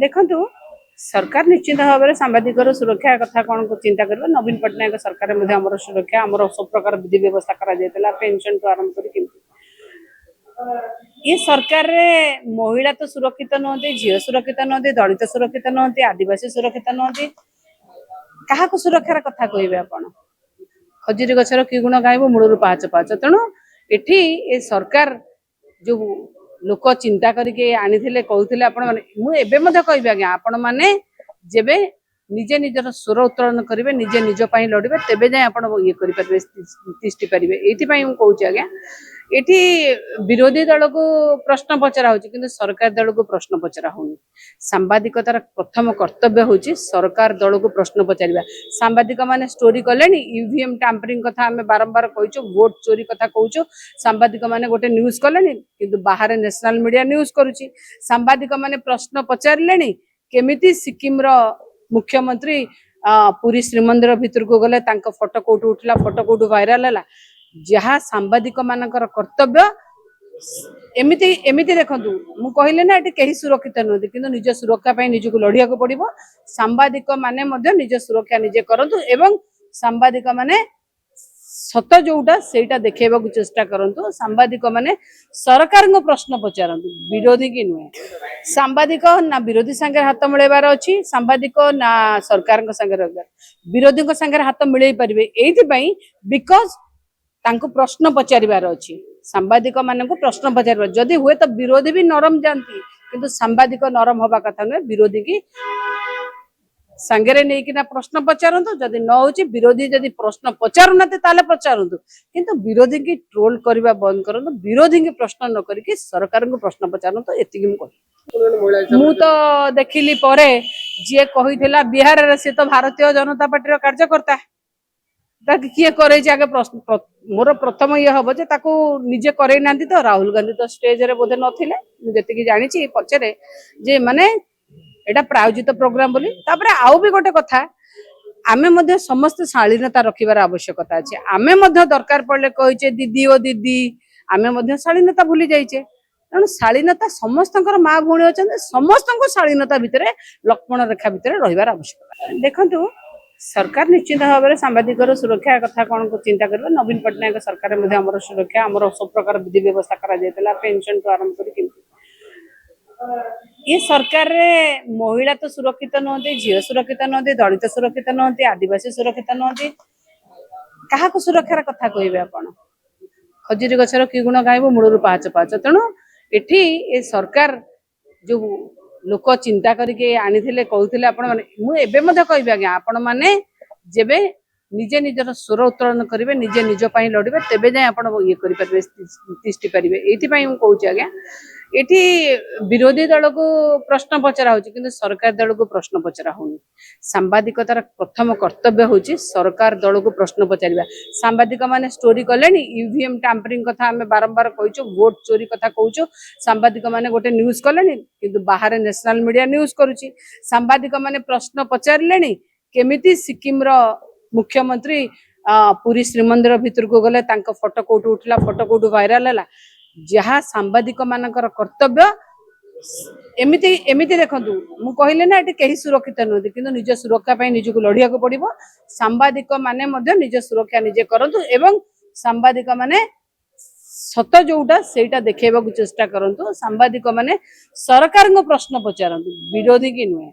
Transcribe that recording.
देखु सरकार निश्चित भाव में सांबादिक सुरक्षा कथा कौन को चिंता कर नवीन पट्टनायक सरकार आमर सुरक्षा आमर सब प्रकार विधि व्यवस्था करा पेंशन तो आरंभ कर ये सरकार रे महिला तो सुरक्षित नुहति झील सुरक्षित नुहति दलित सुरक्षित नुहति आदिवासी सुरक्षित नुहति क्या सुरक्षार कथा कहे आपड़ खजुरी गचर कि गुण गायब मूलर पाच पाच तेणु ये सरकार जो लोक चिंता करके आनी कहते मुझे कहि आज्ञा आपण मैंने जेबे निजे निजर स्वर उत्तोलन करेंगे निजे निज लड़े तेबे जाए आप ये तिष्टि पारे ये कहूँ आज्ञा ये विरोधी दल को प्रश्न पचरा हो सरकार दल को प्रश्न पचरा होनी सांबादिकतार प्रथम कर्तव्य हूँ सरकार दल को प्रश्न पचार सांबादिक मैंने स्टोरी कले ईवीएम टैंपरिंग कथा आम बारंबार कहूँ वोट चोरी कथा कहूँ सांबादिक मैंने गोटे न्यूज कले कि बाहर नेशनल मीडिया न्यूज करुच्ची सांबादिक मैंने प्रश्न पचारे केमिति सिक्किम मुख्यमंत्री पुरी श्रीमंदिर भितर को गले फोटो कौट उठला फोटो कौट भाइराल है जहाँ सांबादिक मानकर कर्तव्य एमिति एमिति देखु मु कहले ना ये कहीं सुरक्षित नुहति कि निज सुरक्षा निजक लड़िया पड़ो सांबादिक माने निज सुरक्षा निजे करंतु एवं सांबादिक माने सत जोटा सेटा देखा चेष्टा करंतु सांबादिक माने सरकार को प्रश्न पचारंतु विरोधी की नुहे सांबादिक ना विरोधी संगे हाथ मिलेबार अच्छी सांबादिक ना सरकार संगे विरोधी संगे हाथ मिलई पारे ये बिकज तांको प्रश्न पचारिबार अच्छी सांबादिक मान को प्रश्न पचार जदि हुए तो विरोधी भी नरम जाती किंतु सांबादिक नरम हवा कथा नुहे विरोधी की सांगरे नहीं प्रश्न पचारतु जदि न हो विरोधी जदि प्रश्न पचारूना पचारतु किंतु विरोधी की ट्रोल करने बंद करूँ विरोधी की प्रश्न न करके सरकार को प्रश्न पचारतु ये मु तो देखिली जी कही बिहार सी तो भारतीय जनता पार्टी कार्यकर्ता किए करे आगे प्रश्न मोर प्रथम ये हम जे निजे करे ना तो राहुल गांधी तो स्टेज रे बोधे नथिले जी जानी पचरे जे माने एटा प्रायोजित प्रोग्राम बोली तापरे आउ भी गोटे कथा आमे समस्त शालीनता रखिबार आवश्यकता अच्छे आमे दरकार पड़े कहीचे दीदी ओ दीदी आमे शालीनता भूली जाइए तेणु शालीनता समस्त माँ भौणी अच्छा समस्त शालीनता भितर लक्ष्मण रेखा भितर रहिबार आवश्यकता देखु सरकार निश्चित भाव में सांबादिक सुरक्षा कथा कौन को चिंता कर नवीन पट्टनायक सरकार आमर सुरक्षा आमर सब प्रकार विधि व्यवस्था करा पेंशन तो आरंभ कर ये सरकार रे महिला तो सुरक्षित नुहति झील सुरक्षित नुहति दलित सुरक्षित नुहति आदिवासी सुरक्षित नुहति क्या सुरक्षार कथा कहे आपड़ खजुरी गचर कि गुण गायब मूलर पाच पाच तेणु ये सरकार जो लोक चिंता करके आनी कहते मुझे कहि आज्ञा आपण मैंने जेबे निजे निजर स्वर उत्तोलन करेंगे निजे निज लड़े तेबे जाए आप ये तिष्टि पारे ये कहूँ आज्ञा ये विरोधी दल को प्रश्न पचरा हो सरकार दल को प्रश्न पचरा होनी सांबादिकतार प्रथम कर्तव्य हूँ सरकार दल को प्रश्न पचार सांबादिक मैंने स्टोरी कले ईवीएम टैंपरिंग कथा आम बारंबार कहूँ वोट चोरी कथा कहूँ सांबादिक मैंने गोटे न्यूज कले कि बाहर नेशनल मीडिया न्यूज करुच्ची सांबादिक मैंने प्रश्न पचारे केमिति सिक्किम मुख्यमंत्री पुरी श्रीमंदिर भितर को गले फोटो कौट उठला फोटो कौट भाइराल है जहाँ सांबादिक मानकर कर्तव्य एमिति एमिति देखु मु कहले ना ये कहीं सुरक्षित नुहति कि निज सुरक्षा निजक लड़िया पड़ो सांबादिक माने निज सुरक्षा निजे करंतु एवं सांबादिक माने सत जोटा सेटा देखा चेष्टा करंतु सांबादिक माने सरकार को प्रश्न पचारतु विरोधी की नुहे।